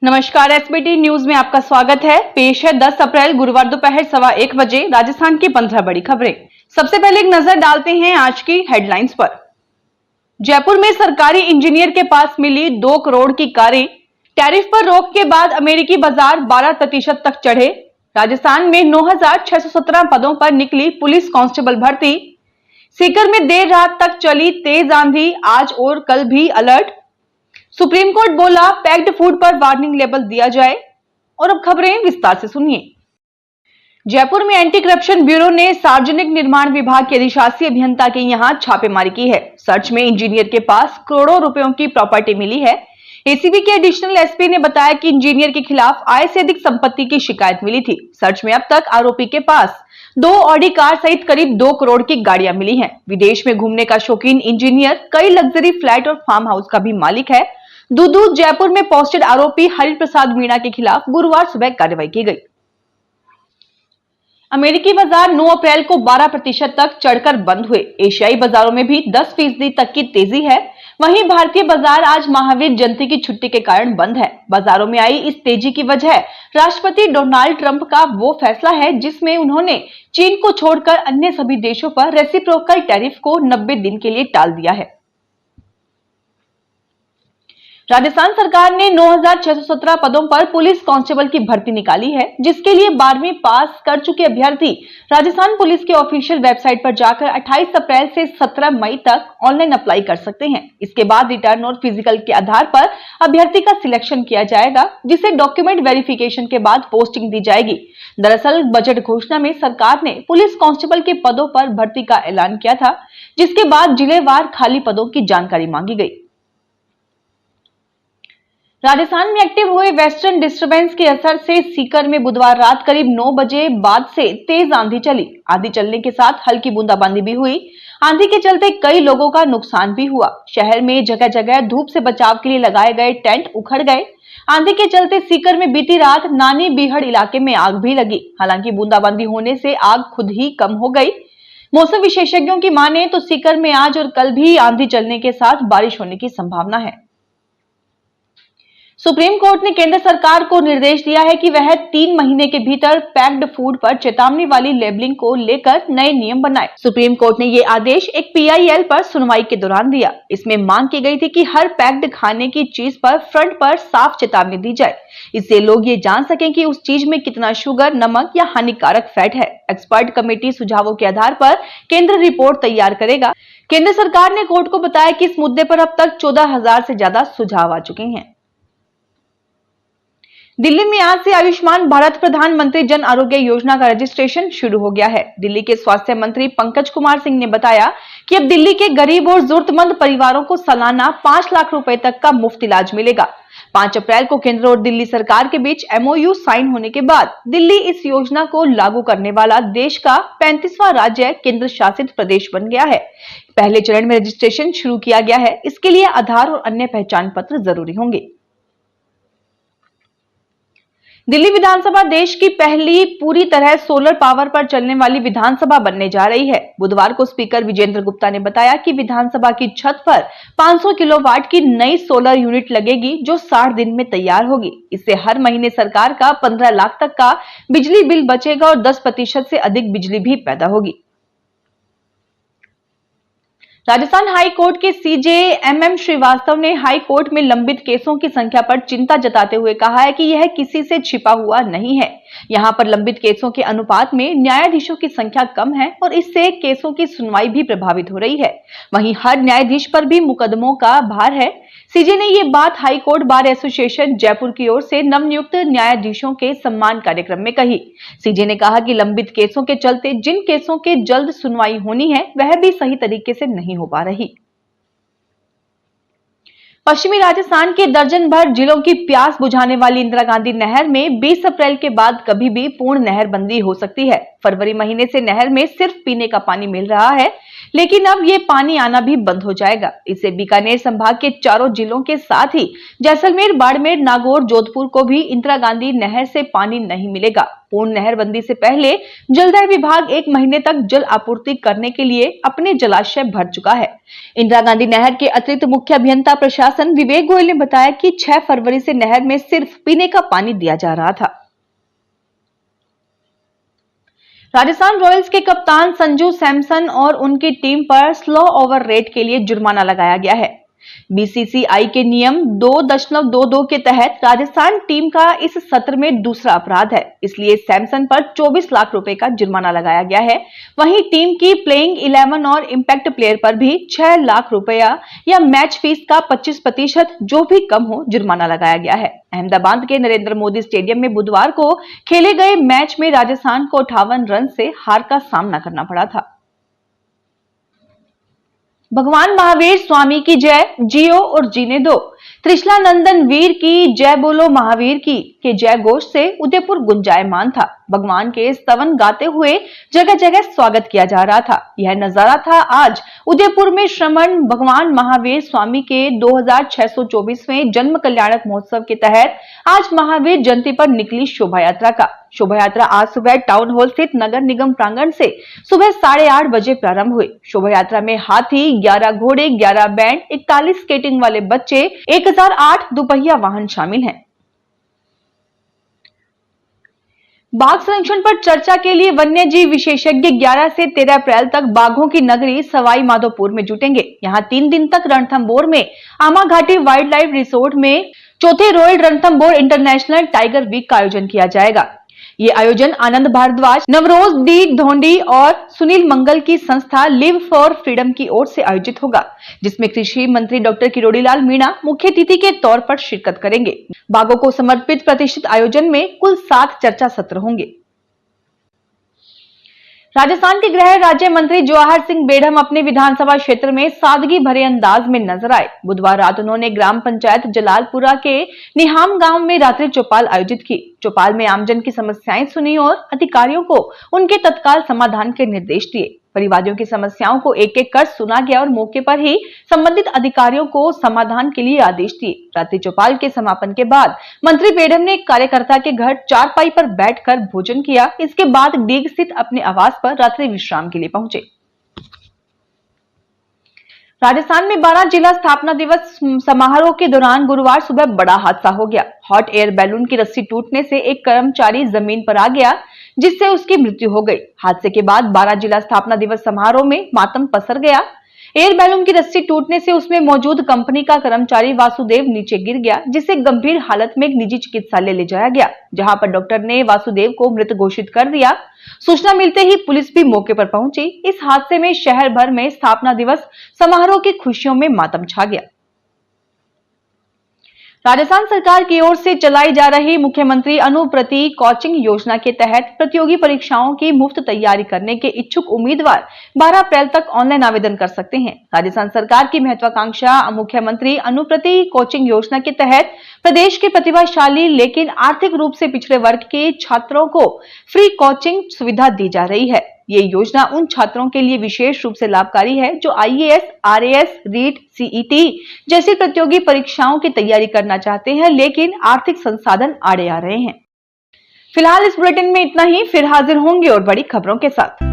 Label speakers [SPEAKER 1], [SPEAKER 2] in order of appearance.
[SPEAKER 1] नमस्कार, SBT news में आपका स्वागत है। पेश है 10 अप्रैल गुरुवार दोपहर 1:15 बजे राजस्थान की 15 बड़ी खबरें। सबसे पहले एक नजर डालते हैं आज की हेडलाइंस पर। जयपुर में सरकारी इंजीनियर के पास मिली 2 करोड़ की कारें। टैरिफ पर रोक के बाद अमेरिकी बाजार 12% तक चढ़े। राजस्थान में 9,617 पदों पर निकली पुलिस कांस्टेबल भर्ती। सीकर में देर रात तक चली तेज आंधी, आज और कल भी अलर्ट। सुप्रीम कोर्ट बोला पैक्ड फूड पर वार्निंग लेबल दिया जाए। और अब खबरें विस्तार से सुनिए। जयपुर में एंटी करप्शन ब्यूरो ने सार्वजनिक निर्माण विभाग के अधिशासी अभियंता के यहां छापेमारी की है। सर्च में इंजीनियर के पास करोड़ों रुपयों की प्रॉपर्टी मिली है। एसीबी के एडिशनल एसपी ने बताया कि इंजीनियर के खिलाफ आय से अधिक संपत्ति की शिकायत मिली थी। सर्च में अब तक आरोपी के पास 2 ऑडी कार सहित करीब 2 करोड़ की गाड़ियां मिली हैं। विदेश में घूमने का शौकीन इंजीनियर कई लग्जरी फ्लैट और फार्म हाउस का भी मालिक है। दूदू जयपुर में पोस्टेड आरोपी हरि प्रसाद मीणा के खिलाफ गुरुवार सुबह कार्रवाई की गई। अमेरिकी बाजार 9 अप्रैल को 12% तक चढ़कर बंद हुए। एशियाई बाजारों में भी 10% तक की तेजी है। वहीं भारतीय बाजार आज महावीर जयंती की छुट्टी के कारण बंद है। बाजारों में आई इस तेजी की वजह राष्ट्रपति डोनाल्ड ट्रंप का वो फैसला है जिसमें उन्होंने चीन को छोड़कर अन्य सभी देशों पर रेसिप्रोकल टैरिफ को 90 दिन के लिए टाल दिया है। राजस्थान सरकार ने 9,617 पदों पर पुलिस कांस्टेबल की भर्ती निकाली है, जिसके लिए 12वीं पास कर चुके अभ्यर्थी राजस्थान पुलिस के ऑफिशियल वेबसाइट पर जाकर 28 अप्रैल से 17 मई तक ऑनलाइन अप्लाई कर सकते हैं। इसके बाद रिटर्न और फिजिकल के आधार पर अभ्यर्थी का सिलेक्शन किया जाएगा, जिसे डॉक्यूमेंट वेरिफिकेशन के बाद पोस्टिंग दी जाएगी। दरअसल बजट घोषणा में सरकार ने पुलिस कांस्टेबल के पदों पर भर्ती का ऐलान किया था, जिसके बाद जिलेवार खाली पदों की जानकारी मांगी गई। राजस्थान में एक्टिव हुए वेस्टर्न डिस्टर्बेंस के असर से सीकर में बुधवार रात करीब 9 बजे बाद से तेज आंधी चली। आंधी चलने के साथ हल्की बूंदाबांदी भी हुई। आंधी के चलते कई लोगों का नुकसान भी हुआ। शहर में जगह जगह धूप से बचाव के लिए लगाए गए टेंट उखड़ गए। आंधी के चलते सीकर में बीती रात नानी बीहड़ इलाके में आग भी लगी। हालांकि बूंदाबांदी होने से आग खुद ही कम हो गई। मौसम विशेषज्ञों की माने तो सीकर में आज और कल भी आंधी चलने के साथ बारिश होने की संभावना है। सुप्रीम कोर्ट ने केंद्र सरकार को निर्देश दिया है कि वह 3 महीने के भीतर पैक्ड फूड पर चेतावनी वाली लेबलिंग को लेकर नए नियम बनाए। सुप्रीम कोर्ट ने ये आदेश एक पीआईएल पर सुनवाई के दौरान दिया। इसमें मांग की गई थी कि हर पैक्ड खाने की चीज पर फ्रंट पर साफ चेतावनी दी जाए। इससे लोग ये जान सकें कि उस चीज में कितना शुगर, नमक या हानिकारक फैट है। एक्सपर्ट कमेटी सुझावों के आधार पर केंद्र रिपोर्ट तैयार करेगा। केंद्र सरकार ने कोर्ट को बताया कि इस मुद्दे पर अब तक 14,000 से ज्यादा सुझाव आ चुके हैं। दिल्ली में आज से आयुष्मान भारत प्रधानमंत्री जन आरोग्य योजना का रजिस्ट्रेशन शुरू हो गया है। दिल्ली के स्वास्थ्य मंत्री पंकज कुमार सिंह ने बताया कि अब दिल्ली के गरीब और जरूरतमंद परिवारों को सालाना 5 लाख रुपए तक का मुफ्त इलाज मिलेगा। 5 अप्रैल को केंद्र और दिल्ली सरकार के बीच एमओयू साइन होने के बाद दिल्ली इस योजना को लागू करने वाला देश का 35वां राज्य केंद्र शासित प्रदेश बन गया है। पहले चरण में रजिस्ट्रेशन शुरू किया गया है। इसके लिए आधार और अन्य पहचान पत्र जरूरी होंगे। दिल्ली विधानसभा देश की पहली पूरी तरह सोलर पावर पर चलने वाली विधानसभा बनने जा रही है। बुधवार को स्पीकर विजेंद्र गुप्ता ने बताया कि विधानसभा की छत पर 500 किलोवाट की नई सोलर यूनिट लगेगी, जो 60 दिन में तैयार होगी। इससे हर महीने सरकार का 15 लाख तक का बिजली बिल बचेगा और 10% से अधिक बिजली भी पैदा होगी। राजस्थान हाई कोर्ट के सीजे एमएम श्रीवास्तव ने हाई कोर्ट में लंबित केसों की संख्या पर चिंता जताते हुए कहा है कि यह किसी से छिपा हुआ नहीं है। यहां पर लंबित केसों के अनुपात में न्यायाधीशों की संख्या कम है और इससे केसों की सुनवाई भी प्रभावित हो रही है। वहीं हर न्यायाधीश पर भी मुकदमों का भार है। सीजे ने ये बात high court bar association Jaipur की ओर से नवनियुक्त न्यायाधीशों के सम्मान कार्यक्रम में कही। सीजे ने कहा कि लंबित केसों के चलते जिन केसों के जल्द सुनवाई होनी है, वह भी सही तरीके से नहीं हो पा रही। पश्चिमी राजस्थान के दर्जन भर जिलों की प्यास बुझाने वाली इंदिरा गांधी नहर में 20 अप्रैल के बाद कभी भी पूर्ण नहरबंदी हो सकती है। फरवरी महीने से नहर में सिर्फ पीने का पानी मिल रहा है, लेकिन अब ये पानी आना भी बंद हो जाएगा। इससे बीकानेर संभाग के चारों जिलों के साथ ही जैसलमेर, बाड़मेर, नागौर, जोधपुर को भी इंदिरा गांधी नहर से पानी नहीं मिलेगा। पूर्ण नहरबंदी से पहले जलदाय विभाग 1 महीने तक जल आपूर्ति करने के लिए अपने जलाशय भर चुका है। इंदिरा गांधी नहर के अतिरिक्त मुख्य अभियंता प्रशासन विवेक गोयल ने बताया कि 6 फरवरी से नहर में सिर्फ पीने का पानी दिया जा रहा था। राजस्थान रॉयल्स के कप्तान संजू सैमसन और उनकी टीम पर स्लो ओवर रेट के लिए जुर्माना लगाया गया है। बीसीसीआई के नियम 2.22 के तहत राजस्थान टीम का इस सत्र में दूसरा अपराध है, इसलिए सैमसन पर 24 लाख रुपए का जुर्माना लगाया गया है। वहीं टीम की प्लेइंग 11 और इंपैक्ट प्लेयर पर भी 6 लाख रुपया या मैच फीस का 25% जो भी कम हो जुर्माना लगाया गया है। अहमदाबाद के नरेंद्र मोदी स्टेडियम में बुधवार को खेले गए मैच में राजस्थान को 58 रन से हार का सामना करना पड़ा था। भगवान महावीर स्वामी की जय, जियो और जीने दो। त्रिशला नंदन वीर की जय बोलो महावीर की के जय घोष से उदयपुर गुंजायमान था। भगवान के स्तवन गाते हुए जगह जगह स्वागत किया जा रहा था। यह नजारा था आज उदयपुर में श्रमण भगवान महावीर स्वामी के 2624वें जन्म कल्याणक महोत्सव के तहत आज महावीर जयंती पर निकली शोभा यात्रा का। शोभा यात्रा आज सुबह टाउन हॉल स्थित नगर निगम प्रांगण से सुबह 8:30 बजे प्रारंभ हुई। शोभा यात्रा में हाथी, 11 घोड़े, 11 बैंड, 41 स्केटिंग वाले बच्चे, 1008 दुपहिया वाहन शामिल हैं। बाघ संरक्षण पर चर्चा के लिए वन्य जीव विशेषज्ञ 11 से 13 अप्रैल तक बाघों की नगरी सवाई माधोपुर में जुटेंगे। यहां 3 दिन तक रणथंभौर में आमा घाटी वाइल्ड लाइफ रिसोर्ट में चौथे royal Ranthambore international tiger week का आयोजन किया जाएगा। ये आयोजन आनंद भारद्वाज, नवरोज डी ढोंडी और सुनील मंगल की संस्था लिव फॉर फ्रीडम की ओर से आयोजित होगा, जिसमें कृषि मंत्री डॉक्टर किरोड़ीलाल मीणा मुख्य अतिथि के तौर पर शिरकत करेंगे। बाघों को समर्पित प्रतिष्ठित आयोजन में कुल 7 चर्चा सत्र होंगे। राजस्थान के गृह राज्य मंत्री जवाहर सिंह बेढ़म अपने विधानसभा क्षेत्र में सादगी भरे अंदाज में नजर आए। बुधवार रात उन्होंने ग्राम पंचायत जलालपुरा के निहाम गांव में रात्रि चौपाल आयोजित की। चौपाल में आमजन की समस्याएं सुनी और अधिकारियों को उनके तत्काल समाधान के निर्देश दिए। परिवादियों की समस्याओं को एक-एक कर सुना गया और मौके पर ही संबंधित अधिकारियों को समाधान के लिए आदेश दिए। रात्रि चौपाल के समापन के बाद मंत्री बेढ़म ने एक कार्यकर्ता के घर चारपाई पर बैठकर भोजन किया। इसके बाद डीग स्थित अपने आवास पर रात्रि विश्राम के लिए पहुंचे। राजस्थान में 12 जिला स्थापना दिवस समारोह के दौरान गुरुवार सुबह बड़ा हादसा हो गया। हॉट एयर बैलून की रस्सी टूटने से एक कर्मचारी जमीन पर आ गया, जिससे उसकी मृत्यु हो गई। हादसे के बाद 12 जिला स्थापना दिवस समारोह में मातम पसर गया। एयर बैलून की रस्सी टूटने से उसमें मौजूद कंपनी का कर्मचारी वासुदेव नीचे गिर गया, जिसे गंभीर हालत में एक निजी चिकित्सालय ले जाया गया, जहां पर डॉक्टर ने वासुदेव को मृत घोषित कर दिया। सूचना मिलते ही पुलिस भी मौके पर पहुंची। इस हादसे में शहर भर में स्थापना दिवस समारोह की खुशियों में मातम छा गया। राजस्थान सरकार की ओर से चलाई जा रही मुख्यमंत्री अनुप्रति कोचिंग योजना के तहत प्रतियोगी परीक्षाओं की मुफ्त तैयारी करने के इच्छुक उम्मीदवार 12 अप्रैल तक ऑनलाइन आवेदन कर सकते हैं। राजस्थान सरकार की महत्वाकांक्षा मुख्यमंत्री अनुप्रति कोचिंग योजना के तहत प्रदेश के प्रतिभाशाली लेकिन आर्थिक रूप से पिछड़े वर्ग के छात्रों को फ्री कोचिंग सुविधा दी जा रही है। ये योजना उन छात्रों के लिए विशेष रूप से लाभकारी है जो आईएएस, आरएएस, रीट, सीईटी जैसी प्रतियोगी परीक्षाओं की तैयारी करना चाहते हैं, लेकिन आर्थिक संसाधन आड़े आ रहे हैं। फिलहाल इस बुलेटिन में इतना ही। फिर हाजिर होंगे और बड़ी खबरों के साथ।